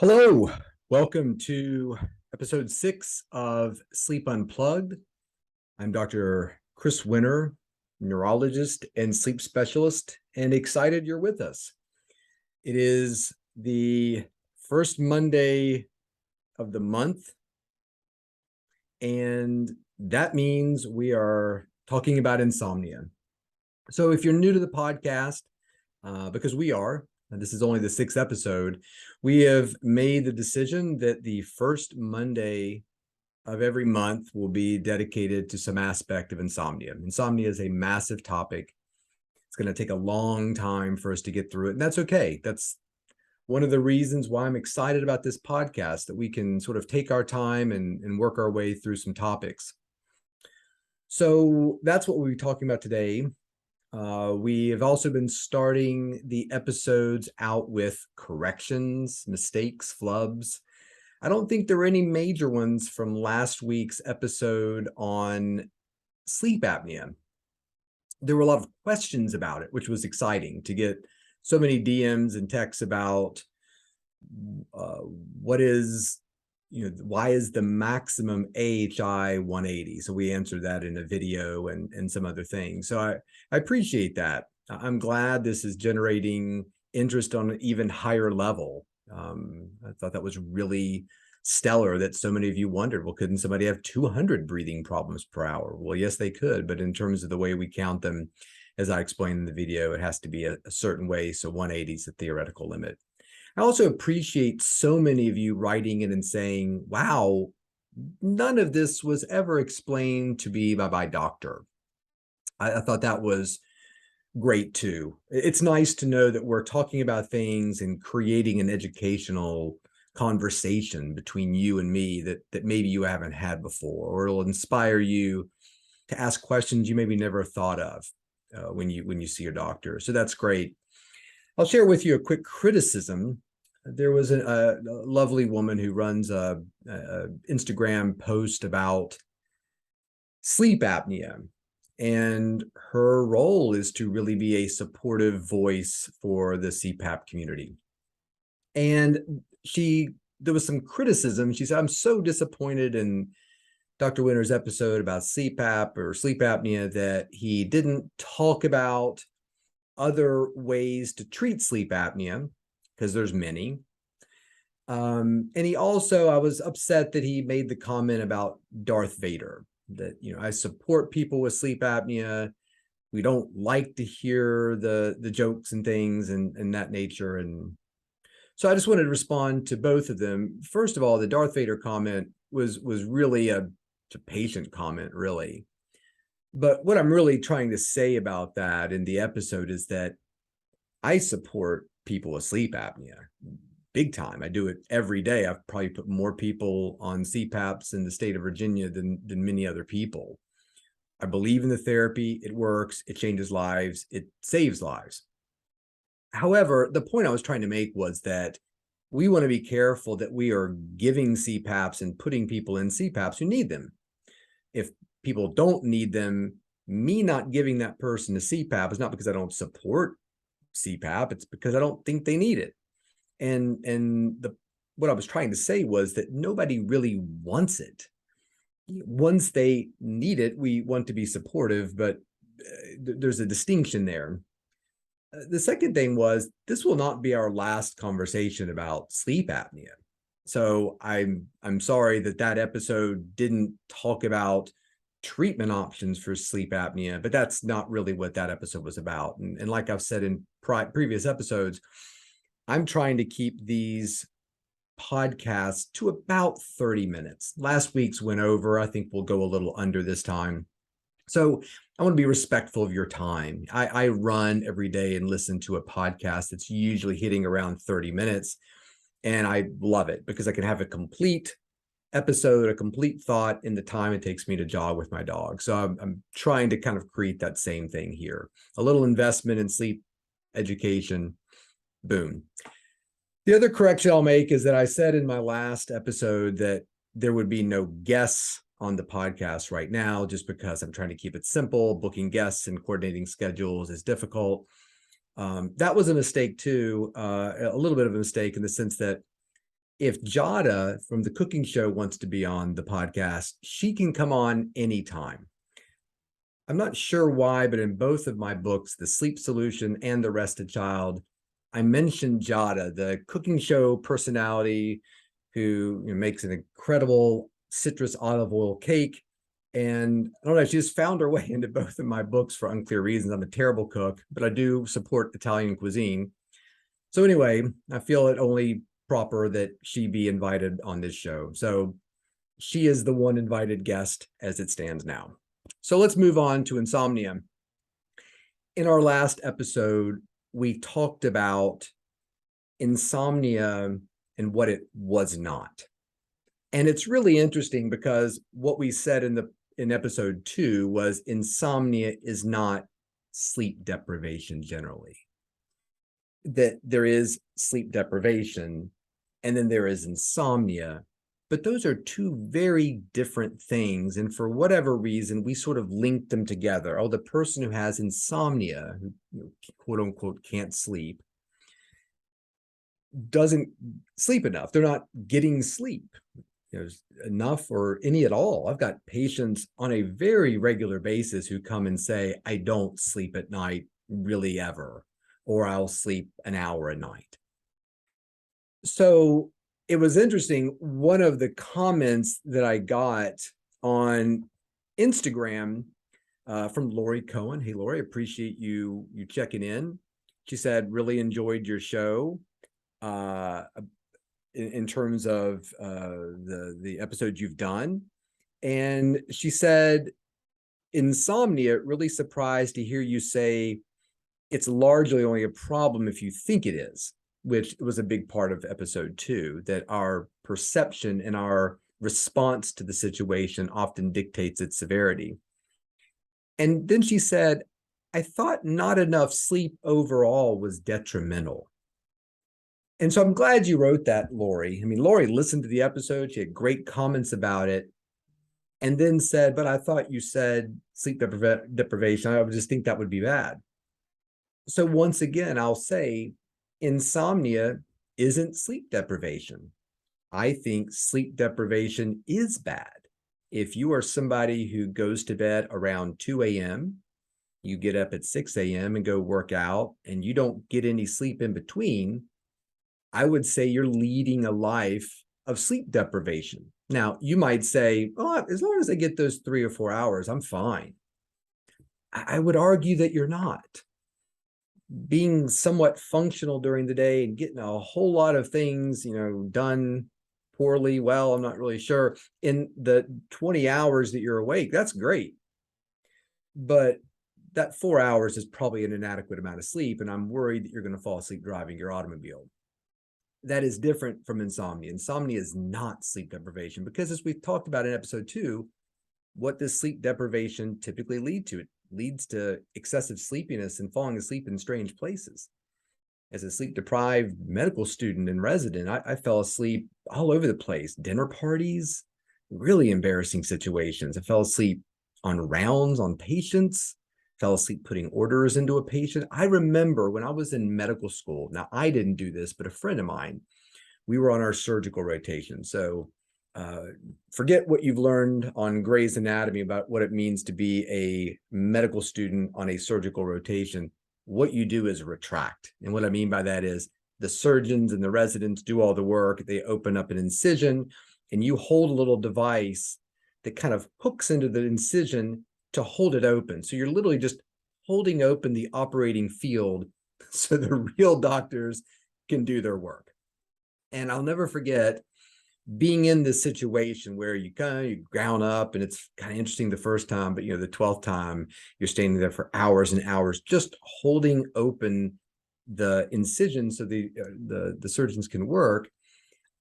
Hello, welcome to episode 6 of Sleep Unplugged. I'm Dr. Chris Winter, neurologist and sleep specialist, and excited you're with us. It is the first Monday of the month, and that means we are talking about insomnia. So if you're new to the podcast, because we are, and this is only the 6th episode, we have made the decision that the first Monday of every month will be dedicated to some aspect of insomnia. Insomnia is a massive topic. It's going to take a long time for us to get through it, and that's okay. That's one of the reasons why I'm excited about this podcast, that we can sort of take our time and work our way through some topics. So that's what we'll be talking about today. We have also been starting the episodes out with corrections, mistakes, flubs. I don't think there were any major ones from last week's episode on sleep apnea. There were a lot of questions about it, which was exciting to get so many DMs and texts about why is the maximum AHI 180? So we answered that in a video and some other things. So I appreciate that. I'm glad this is generating interest on an even higher level. I thought that was really stellar that so many of you wondered, well, couldn't somebody have 200 breathing problems per hour? Well, yes, they could, but in terms of the way we count them, as I explained in the video, it has to be a certain way. So 180 is the theoretical limit. I also appreciate so many of you writing in and saying, wow, none of this was ever explained to me by my doctor. I thought that was great too. It's nice to know that we're talking about things and creating an educational conversation between you and me that maybe you haven't had before, or it'll inspire you to ask questions you maybe never thought of when you see your doctor. So that's great. I'll share with you a quick criticism. There was a lovely woman who runs a Instagram post about sleep apnea, and her role is to really be a supportive voice for the CPAP community. And there was some criticism. She said, I'm so disappointed in Dr. Winter's episode about CPAP or sleep apnea that he didn't talk about other ways to treat sleep apnea, because there's many. And I was upset that he made the comment about Darth Vader, that, I support people with sleep apnea. We don't like to hear the jokes and things and that nature. And so I just wanted to respond to both of them. First of all, the Darth Vader comment was really a patient comment, really. But what I'm really trying to say about that in the episode is that I support people with sleep apnea big time. I do it every day. I've probably put more people on CPAPs in the state of Virginia than many other people. I believe in the therapy. It works. It changes lives. It saves lives. However, the point I was trying to make was that we want to be careful that we are giving CPAPs and putting people in CPAPs who need them. If people don't need them, me not giving that person a CPAP is not because I don't support CPAP, it's because I don't think they need it. And what I was trying to say was that nobody really wants it. Once they need it, we want to be supportive, but there's a distinction there. The second thing was, this will not be our last conversation about sleep apnea. So I'm sorry that episode didn't talk about treatment options for sleep apnea, but that's not really what that episode was about. And like I've said in previous episodes, I'm trying to keep these podcasts to about 30 minutes. Last week's went over. I think we'll go a little under this time. So I want to be respectful of your time. I run every day and listen to a podcast that's usually hitting around 30 minutes. And I love it because I can have a complete episode, a complete thought in the time it takes me to jog with my dog. So I'm trying to kind of create that same thing here. A little investment in sleep education, boom. The other correction I'll make is that I said in my last episode that there would be no guests on the podcast right now, just because I'm trying to keep it simple. Booking guests and coordinating schedules is difficult. That was a mistake too, a little bit of a mistake in the sense that if Jada from the cooking show wants to be on the podcast, she can come on anytime. I'm not sure why, but in both of my books, The Sleep Solution and The Rested Child, I mentioned Jada, the cooking show personality who makes an incredible citrus olive oil cake. And I don't know, she just found her way into both of my books for unclear reasons. I'm a terrible cook, but I do support Italian cuisine. So anyway, I feel it only proper that she be invited on this show. So she is the one invited guest as it stands now. So let's move on to insomnia. In our last episode, we talked about insomnia and what it was not. And it's really interesting because what we said in episode 2 was insomnia is not sleep deprivation generally. That there is sleep deprivation and then there is insomnia, but those are two very different things. And for whatever reason, we sort of linked them together. Oh, the person who has insomnia, who quote unquote can't sleep, doesn't sleep enough. They're not getting sleep enough or any at all. I've got patients on a very regular basis who come and say, I don't sleep at night really ever, or I'll sleep an hour a night. So it was interesting. One of the comments that I got on Instagram from Lori Cohen. Hey, Lori, appreciate you checking in. She said, really enjoyed your show. In terms of the episodes you've done. And she said, insomnia, really surprised to hear you say it's largely only a problem if you think it is, which was a big part of episode 2, that our perception and our response to the situation often dictates its severity. And then she said, I thought not enough sleep overall was detrimental. And so I'm glad you wrote that, Lori. I mean, Lori listened to the episode. She had great comments about it and then said, but I thought you said sleep deprivation. I would just think that would be bad. So once again, I'll say insomnia isn't sleep deprivation. I think sleep deprivation is bad. If you are somebody who goes to bed around 2 a.m., you get up at 6 a.m. and go work out, and you don't get any sleep in between, I would say you're leading a life of sleep deprivation. Now, you might say, oh, as long as I get those 3 or 4 hours, I'm fine. I would argue that you're not. Being somewhat functional during the day and getting a whole lot of things, done poorly, well, I'm not really sure, in the 20 hours that you're awake, that's great. But that 4 hours is probably an inadequate amount of sleep, and I'm worried that you're going to fall asleep driving your automobile. That is different from insomnia. Insomnia is not sleep deprivation because, as we've talked about in episode 2, what does sleep deprivation typically lead to? It leads to excessive sleepiness and falling asleep in strange places. As a sleep-deprived medical student and resident, I fell asleep all over the place. Dinner parties, really embarrassing situations. I fell asleep on rounds on patients, fell asleep putting orders into a patient. I remember when I was in medical school, now I didn't do this, but a friend of mine, we were on our surgical rotation. So forget what you've learned on Grey's Anatomy about what it means to be a medical student on a surgical rotation. What you do is retract. And what I mean by that is the surgeons and the residents do all the work. They open up an incision and you hold a little device that kind of hooks into the incision to hold it open. So you're literally just holding open the operating field so the real doctors can do their work. And I'll never forget being in this situation where you ground up, and it's kind of interesting the first time, but the 12th time you're standing there for hours and hours, just holding open the incision so the surgeons can work.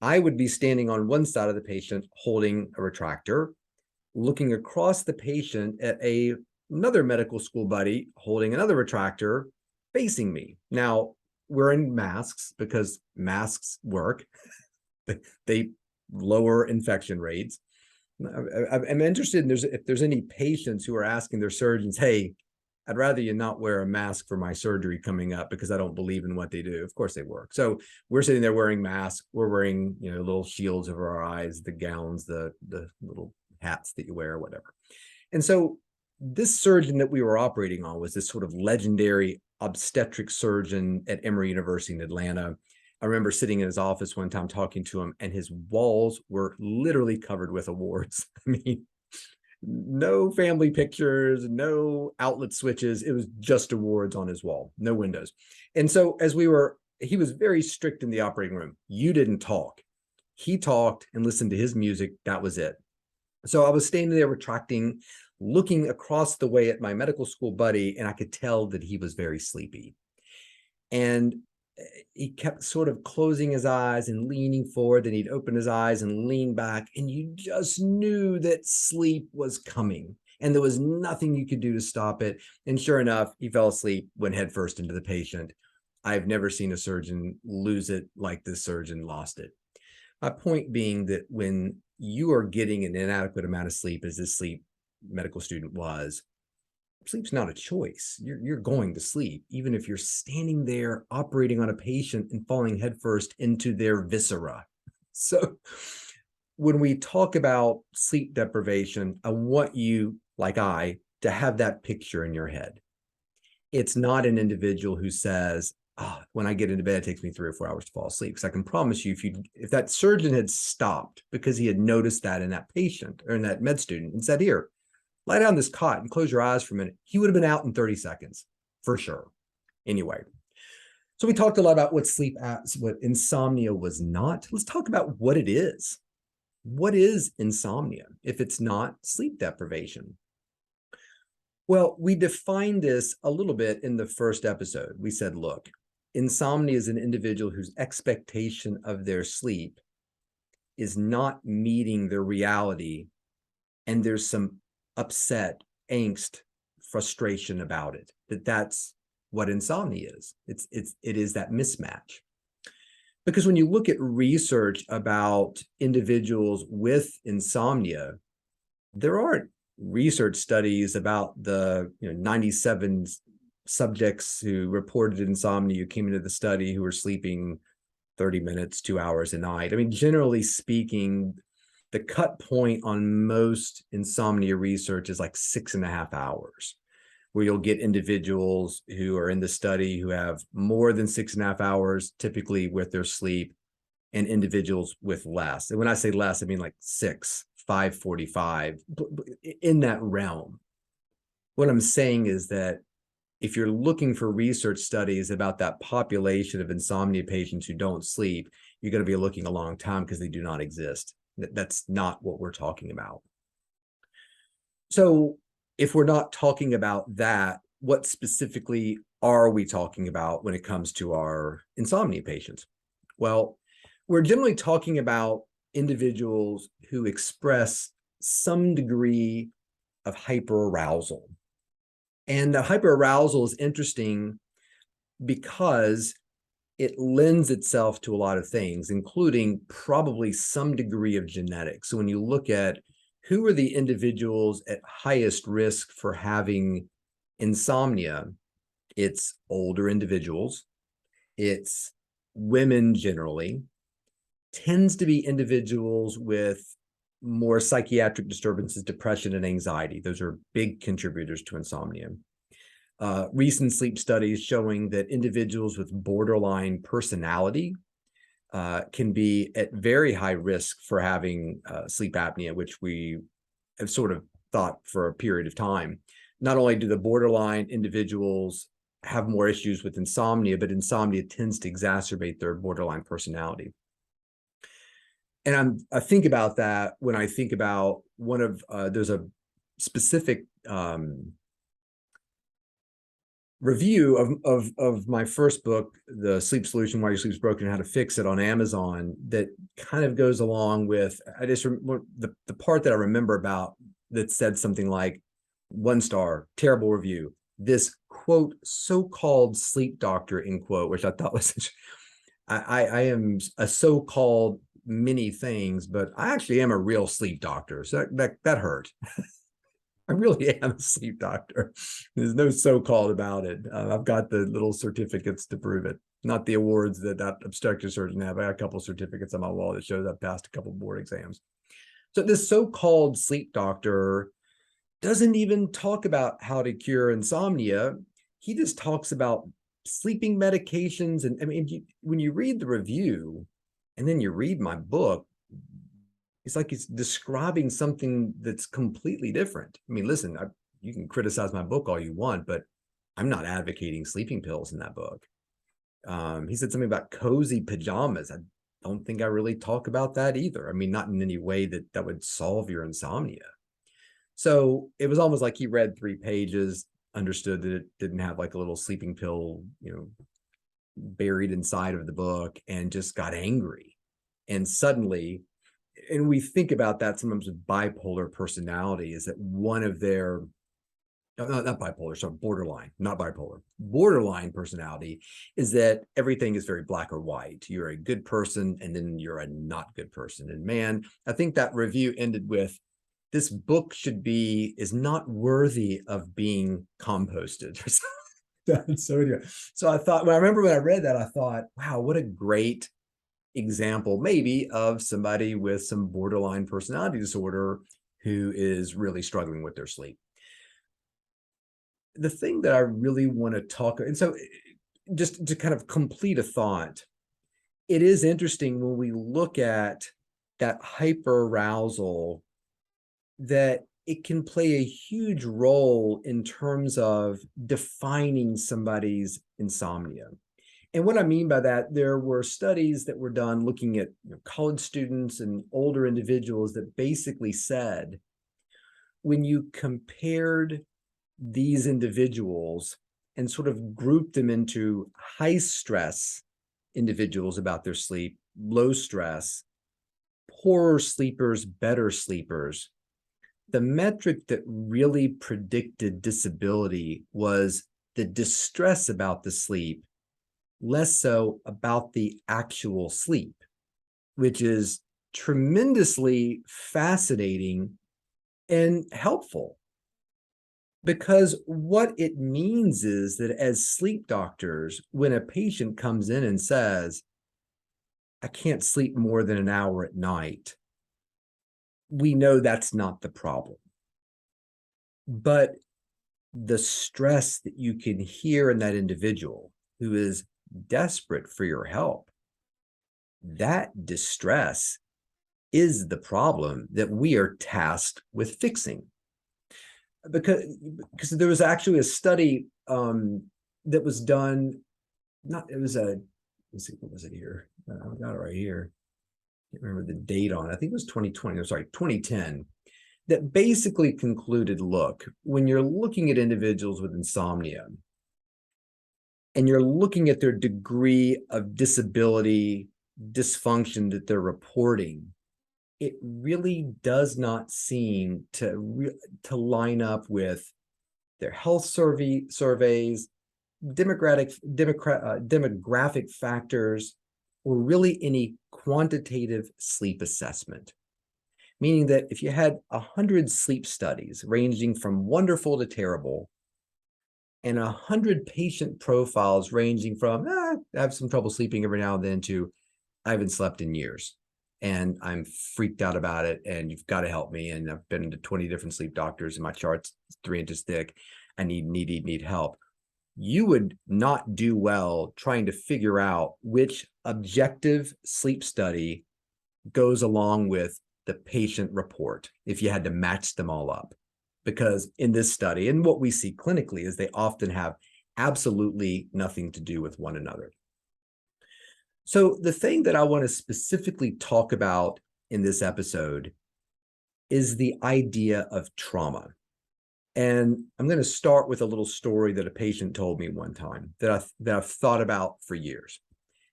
I would be standing on one side of the patient holding a retractor, looking across the patient at another medical school buddy holding another retractor facing me. Now, wearing masks because masks work. They lower infection rates. I'm interested in if there's any patients who are asking their surgeons, hey, I'd rather you not wear a mask for my surgery coming up because I don't believe in what they do. Of course they work. So we're sitting there wearing masks. We're wearing, little shields over our eyes, the gowns, the little hats that you wear, whatever. And so this surgeon that we were operating on was this sort of legendary obstetric surgeon at Emory University in Atlanta. I remember sitting in his office one time talking to him, and his walls were literally covered with awards. I mean, no family pictures, no outlet switches. It was just awards on his wall, no windows. And so he was very strict in the operating room. You didn't talk. He talked and listened to his music. That was it. So I was standing there retracting, looking across the way at my medical school buddy, and I could tell that he was very sleepy. And he kept sort of closing his eyes and leaning forward. Then he'd open his eyes and lean back. And you just knew that sleep was coming. And there was nothing you could do to stop it. And sure enough, he fell asleep, went headfirst into the patient. I've never seen a surgeon lose it like this surgeon lost it. My point being that when you are getting an inadequate amount of sleep, as this sleep medical student was, sleep's not a choice. You're going to sleep, even if you're standing there operating on a patient and falling headfirst into their viscera. So when we talk about sleep deprivation, I want you, like to have that picture in your head. It's not an individual who says, when I get into bed, it takes me 3 or 4 hours to fall asleep. Because I can promise you, if that surgeon had stopped because he had noticed that in that patient or in that med student and said, here, lie down this cot and close your eyes for a minute, he would have been out in 30 seconds for sure. Anyway, so we talked a lot about what insomnia was not. Let's talk about what it is. What is insomnia if it's not sleep deprivation? Well, we defined this a little bit in the first episode. We said, look, insomnia is an individual whose expectation of their sleep is not meeting their reality, and there's some upset, angst, frustration about it. That's what insomnia is. It is that mismatch. Because when you look at research about individuals with insomnia, there aren't research studies about the 97 subjects who reported insomnia who came into the study who were sleeping 30 minutes, 2 hours a night. I mean, generally speaking, the cut point on most insomnia research is like 6.5 hours, where you'll get individuals who are in the study who have more than 6.5 hours, typically with their sleep, and individuals with less. And when I say less, I mean like 6, 5:45, in that realm. What I'm saying is that if you're looking for research studies about that population of insomnia patients who don't sleep, you're going to be looking a long time because they do not exist. That's not what we're talking about. So if we're not talking about that, what specifically are we talking about when it comes to our insomnia patients? Well, we're generally talking about individuals who express some degree of hyperarousal. And hyperarousal is interesting because it lends itself to a lot of things, including probably some degree of genetics. So when you look at who are the individuals at highest risk for having insomnia, it's older individuals, it's women generally, tends to be individuals with more psychiatric disturbances, depression, and anxiety. Those are big contributors to insomnia. Recent sleep studies showing that individuals with borderline personality can be at very high risk for having sleep apnea, which we have sort of thought for a period of time. Not only do the borderline individuals have more issues with insomnia, but insomnia tends to exacerbate their borderline personality. And I think about that when I think about there's a specific review of my first book, The Sleep Solution, Why Your Sleep's Broken, How to Fix It, on Amazon, that kind of goes along with, I just the part that I remember about that said something like, 1 star, terrible review. This quote, so-called sleep doctor, in quote, which I thought was I am a so-called many things, but I actually am a real sleep doctor. So that hurt. I really am a sleep doctor. There's no so-called about it. I've got the little certificates to prove it, not the awards that obstetric surgeon have. I got a couple of certificates on my wall that shows I've passed a couple board exams. So this so-called sleep doctor doesn't even talk about how to cure insomnia. He just talks about sleeping medications. And I mean, when you read the review and then you read my book, it's like he's describing something that's completely different. I mean, listen, you can criticize my book all you want, but I'm not advocating sleeping pills in that book. He said something about cozy pajamas. I don't think I really talk about that either. I mean, not in any way that would solve your insomnia. So it was almost like he read 3 pages, understood that it didn't have like a little sleeping pill, buried inside of the book, and just got angry. And suddenly, and we think about that sometimes with bipolar personality, is that one of their, not bipolar, so borderline, not bipolar, borderline personality is that everything is very black or white. You're a good person and then you're a not good person. And man, I think that review ended with, this book is not worthy of being composted. So I thought, when I read that, I thought, wow, what a great example maybe of somebody with some borderline personality disorder who is really struggling with their sleep. The thing that I really want to talk, and so just to kind of complete a thought, it is interesting when we look at that hyperarousal, that it can play a huge role in terms of defining somebody's insomnia. And what I mean by that, there were studies that were done looking at college students and older individuals that basically said, when you compared these individuals and sort of grouped them into high stress individuals about their sleep, low stress, poorer sleepers, better sleepers, the metric that really predicted disability was the distress about the sleep, less so about the actual sleep, which is tremendously fascinating and helpful. Because what it means is that as sleep doctors, when a patient comes in and says, I can't sleep more than an hour at night, we know that's not the problem. But the stress that you can hear in that individual who is desperate for your help, that distress is the problem that we are tasked with fixing. Because there was actually a study that was done, let's see, what was it here? I've got it right here. I can't remember the date on it. I think it was 2020, I'm sorry, 2010, that basically concluded, look, when you're looking at individuals with insomnia and you're looking at their degree of disability, dysfunction that they're reporting, it really does not seem to line up with their health surveys, demographic factors, or really any quantitative sleep assessment. Meaning that if you had 100 sleep studies ranging from wonderful to terrible, and 100 patient profiles ranging from, I have some trouble sleeping every now and then, to I haven't slept in years and I'm freaked out about it and you've got to help me. And I've been to 20 different sleep doctors and my chart's 3 inches thick. I need help. You would not do well trying to figure out which objective sleep study goes along with the patient report if you had to match them all up. Because in this study, and what we see clinically, is they often have absolutely nothing to do with one another. So the thing that I want to specifically talk about in this episode is the idea of trauma. And I'm going to start with a little story that a patient told me one time that I've thought about for years.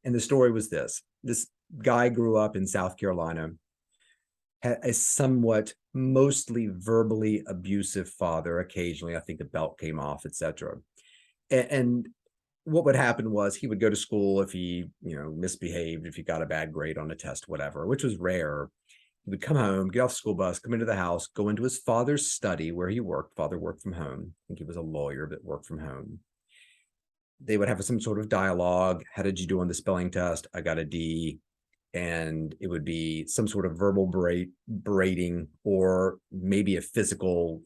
And the story was this. This guy grew up in South Carolina, had a somewhat mostly verbally abusive father. Occasionally, I think the belt came off, etc. And what would happen was he would go to school if he, misbehaved, if he got a bad grade on a test, whatever, which was rare. He would come home, get off the school bus, come into the house, go into his father's study where he worked. Father worked from home. I think he was a lawyer, but worked from home. They would have some sort of dialogue. How did you do on the spelling test? I got a D. And it would be some sort of verbal berating, or maybe a physical,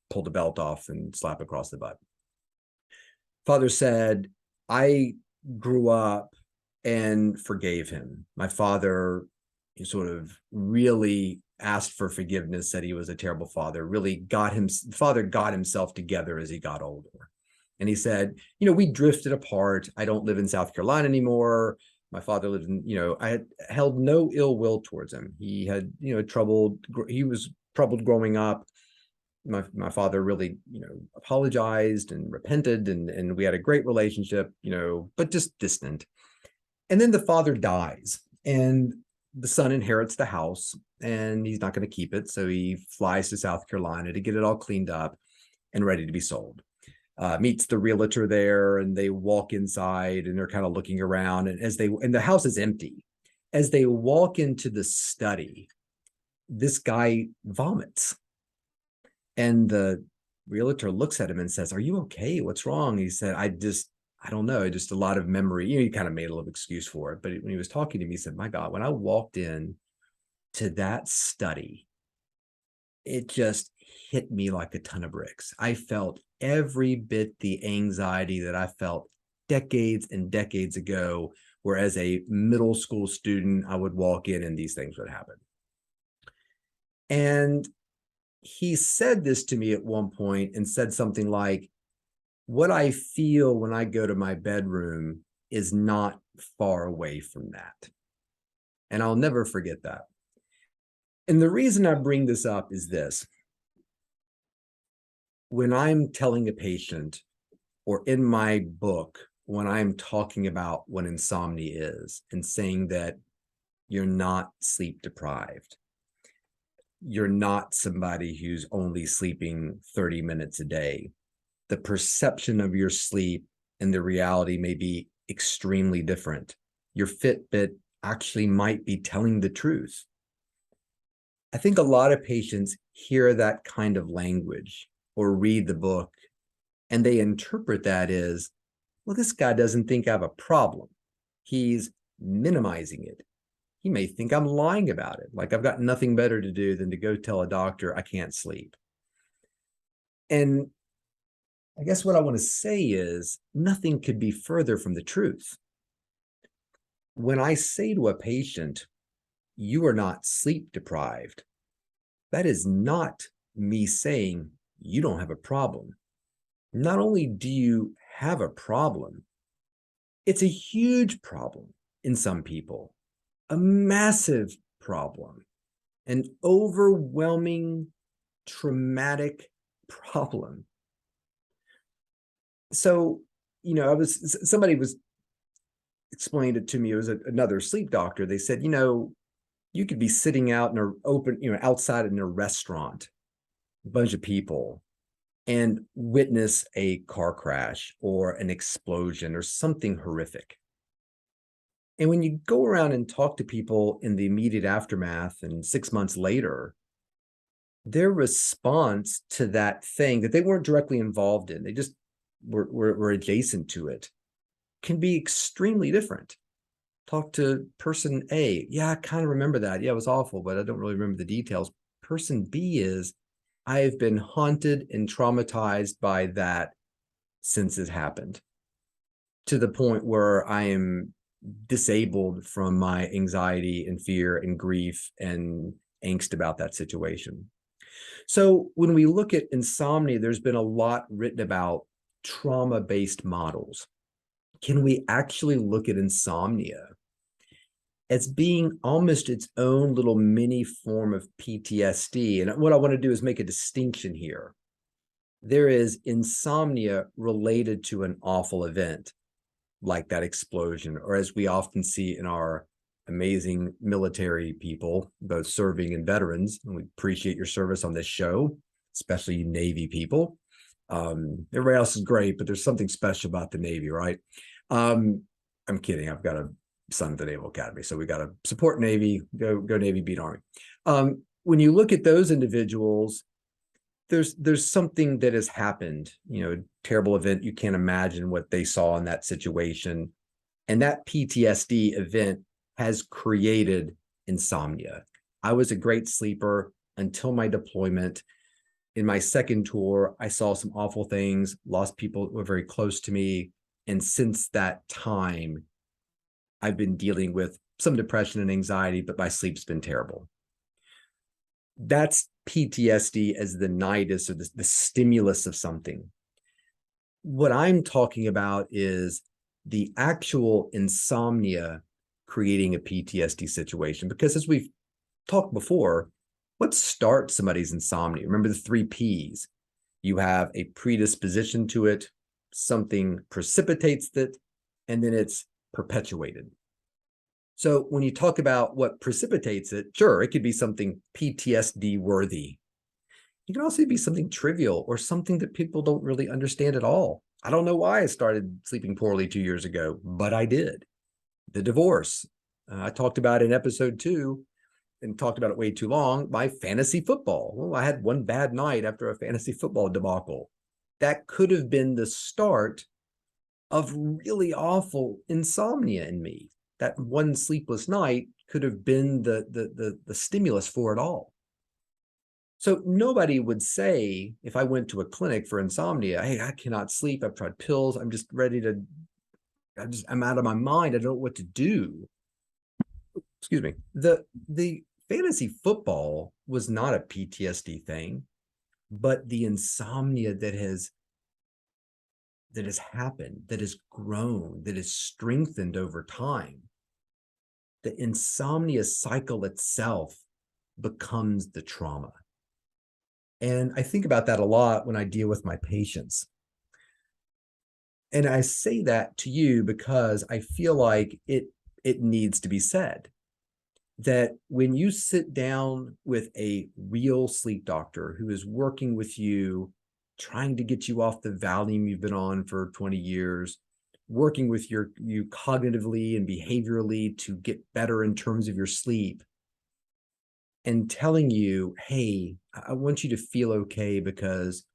pull the belt off and slap across the butt. Father said, I grew up and forgave him. My father sort of really asked for forgiveness, said he was a terrible father, really father got himself together as he got older. And he said, we drifted apart. I don't live in South Carolina anymore. My father lived in, I had held no ill will towards him. He had, he was troubled growing up. My father really, apologized and repented, and we had a great relationship, but just distant. And then the father dies, and the son inherits the house, and he's not going to keep it. So he flies to South Carolina to get it all cleaned up and ready to be sold. Meets the realtor there, and they walk inside, and they're kind of looking around, and the house is empty. As they walk into the study, this guy vomits, and the realtor looks at him and says, "Are you okay? What's wrong?" He said, I don't know, just a lot of memory. He kind of made a little excuse for it, but when he was talking to me, he said, "My God, when I walked in to that study, it just hit me like a ton of bricks. I felt every bit the anxiety that I felt decades and decades ago, where as a middle school student, I would walk in and these things would happen." And he said this to me at one point and said something like, "What I feel when I go to my bedroom is not far away from that." And I'll never forget that. And the reason I bring this up is this. When I'm telling a patient, or in my book, when I'm talking about what insomnia is and saying that you're not sleep deprived, you're not somebody who's only sleeping 30 minutes a day. The perception of your sleep and the reality may be extremely different. Your Fitbit actually might be telling the truth. I think a lot of patients hear that kind of language or read the book, and they interpret that as, well, this guy doesn't think I have a problem. He's minimizing it. He may think I'm lying about it, like I've got nothing better to do than to go tell a doctor I can't sleep. And I guess what I want to say is nothing could be further from the truth. When I say to a patient, you are not sleep deprived, that is not me saying you don't have a problem. Not only do you have a problem, it's a huge problem in some people, a massive problem, an overwhelming, traumatic problem. So, somebody was explained it to me. It was another sleep doctor. They said, you could be sitting out in an open, outside in a restaurant, a bunch of people, and witness a car crash or an explosion or something horrific. And when you go around and talk to people in the immediate aftermath and 6 months later, their response to that thing that they weren't directly involved in, they just were adjacent to it, can be extremely different. Talk to person A. Yeah, I kind of remember that. Yeah, it was awful, but I don't really remember the details. Person B is, I've been haunted and traumatized by that since it happened, to the point where I am disabled from my anxiety and fear and grief and angst about that situation. So when we look at insomnia, there's been a lot written about trauma-based models. Can we actually look at insomnia as being almost its own little mini form of PTSD? And what I want to do is make a distinction here. There is insomnia related to an awful event, like that explosion, or as we often see in our amazing military people, both serving and veterans. And we appreciate your service on this show, especially you Navy people. Everybody else is great, but there's something special about the Navy, right? I'm kidding. I've got a son of the Naval Academy. So we got to support Navy, go Navy, beat Army. When you look at those individuals, there's something that has happened, terrible event. You can't imagine what they saw in that situation. And that PTSD event has created insomnia. I was a great sleeper until my deployment. In my second tour, I saw some awful things, lost people who were very close to me. And since that time, I've been dealing with some depression and anxiety, but my sleep's been terrible. That's PTSD as the nidus, or the stimulus of something. What I'm talking about is the actual insomnia creating a PTSD situation. Because as we've talked before, what starts somebody's insomnia? Remember the 3 Ps. You have a predisposition to it, something precipitates it, and then it's perpetuated. So when you talk about what precipitates it, sure, it could be something PTSD worthy. It can also be something trivial or something that people don't really understand at all. I don't know why I started sleeping poorly 2 years ago, but I did. The divorce. I talked about in episode 2 and talked about it way too long, my fantasy football. Well, I had one bad night after a fantasy football debacle. That could have been the start of really awful insomnia in me. That one sleepless night could have been the stimulus for it all. So nobody would say, if I went to a clinic for insomnia, hey, I cannot sleep. I've tried pills. I'm just ready to, I'm out of my mind. I don't know what to do. Excuse me. The fantasy football was not a PTSD thing, but the insomnia that has happened, that has grown, that has strengthened over time. The insomnia cycle itself becomes the trauma. And I think about that a lot when I deal with my patients. And I say that to you because I feel like it needs to be said, that when you sit down with a real sleep doctor who is working with you, trying to get you off the Valium you've been on for 20 years, working with you cognitively and behaviorally to get better in terms of your sleep, and telling you, hey, I want you to feel okay because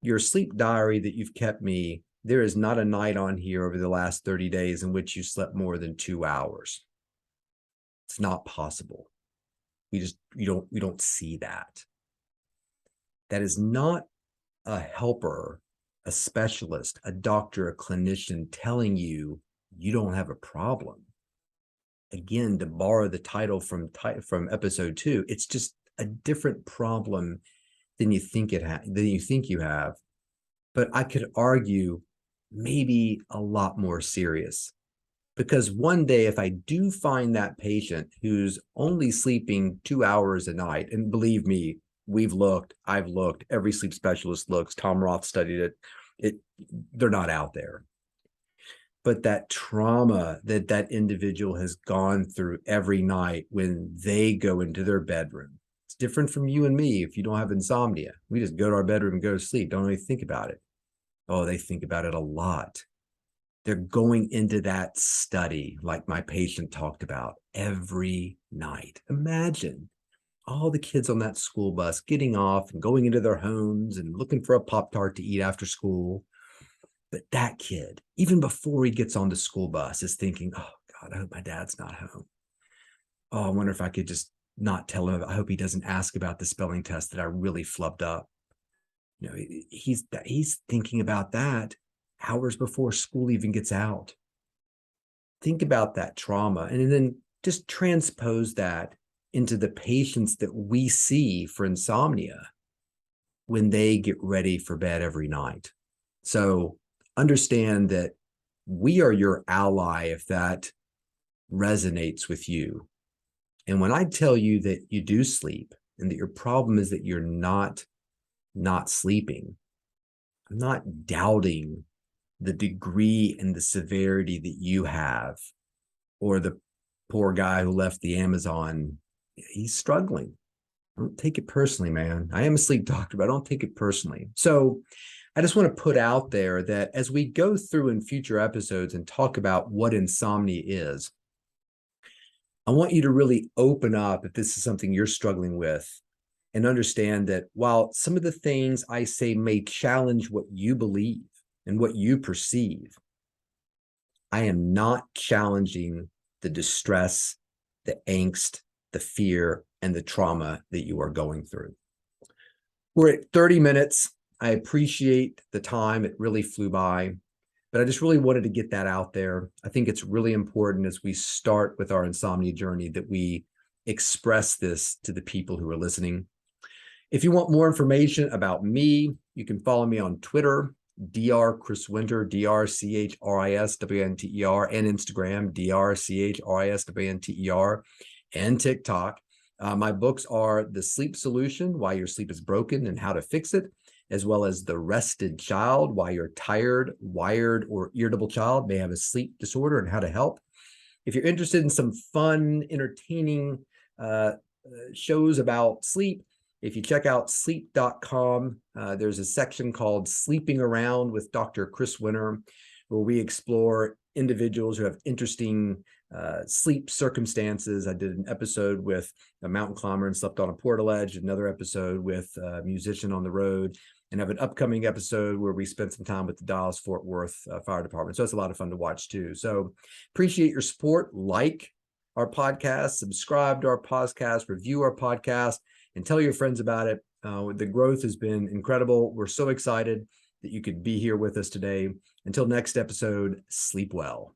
your sleep diary that you've kept me, there is not a night on here over the last 30 days in which you slept more than 2 hours. It's not possible. We don't see that. That is not a helper, a specialist, a doctor, a clinician telling you you don't have a problem. Again, to borrow the title from episode 2, it's just a different problem than you think you have. But I could argue maybe a lot more serious. Because one day, if I do find that patient who's only sleeping 2 hours a night, and believe me, I've looked, every sleep specialist looks, Tom Roth studied it, they're not out there. But that trauma that individual has gone through every night when they go into their bedroom, it's different from you and me. If you don't have insomnia, we just go to our bedroom and go to sleep, don't really think about it. Oh, they think about it a lot. They're going into that study, like my patient talked about, every night. Imagine all the kids on that school bus getting off and going into their homes and looking for a Pop-Tart to eat after school. But that kid, even before he gets on the school bus, is thinking, oh, God, I hope my dad's not home. Oh, I wonder if I could just not tell him. I hope he doesn't ask about the spelling test that I really flubbed up. He's thinking about that hours before school even gets out. Think about that trauma and then just transpose that into the patients that we see for insomnia when they get ready for bed every night. So understand that we are your ally if that resonates with you. And when I tell you that you do sleep and that your problem is that you're not sleeping, I'm not doubting the degree and the severity that you have, or the poor guy who left the Amazon, he's struggling. I don't take it personally, man. I am a sleep doctor, but I don't take it personally. So I just want to put out there that as we go through in future episodes and talk about what insomnia is, I want you to really open up if this is something you're struggling with and understand that while some of the things I say may challenge what you believe and what you perceive, I am not challenging the distress, the angst, the fear, and the trauma that you are going through. We're at 30 minutes. I appreciate the time. It really flew by, but I just really wanted to get that out there. I think it's really important as we start with our insomnia journey that we express this to the people who are listening. If you want more information about me, you can follow me on Twitter, Dr. Chris Winter, DrChrisWinter, and Instagram, DrChrisWinter, and TikTok. My books are The Sleep Solution, Why Your Sleep is Broken and How to Fix It, as well as The Rested Child, Why Your Tired, Wired, or Irritable Child may have a sleep disorder and how to help. If you're interested in some fun, entertaining shows about sleep, if you check out sleep.com, there's a section called Sleeping Around with Dr. Chris Winter, where we explore individuals who have interesting sleep circumstances. I did an episode with a mountain climber and slept on a portaledge, another episode with a musician on the road, and have an upcoming episode where we spent some time with the Dallas-Fort Worth Fire Department. So it's a lot of fun to watch too. So appreciate your support. Like our podcast, subscribe to our podcast, review our podcast, and tell your friends about it. The growth has been incredible. We're so excited that you could be here with us today. Until next episode, sleep well.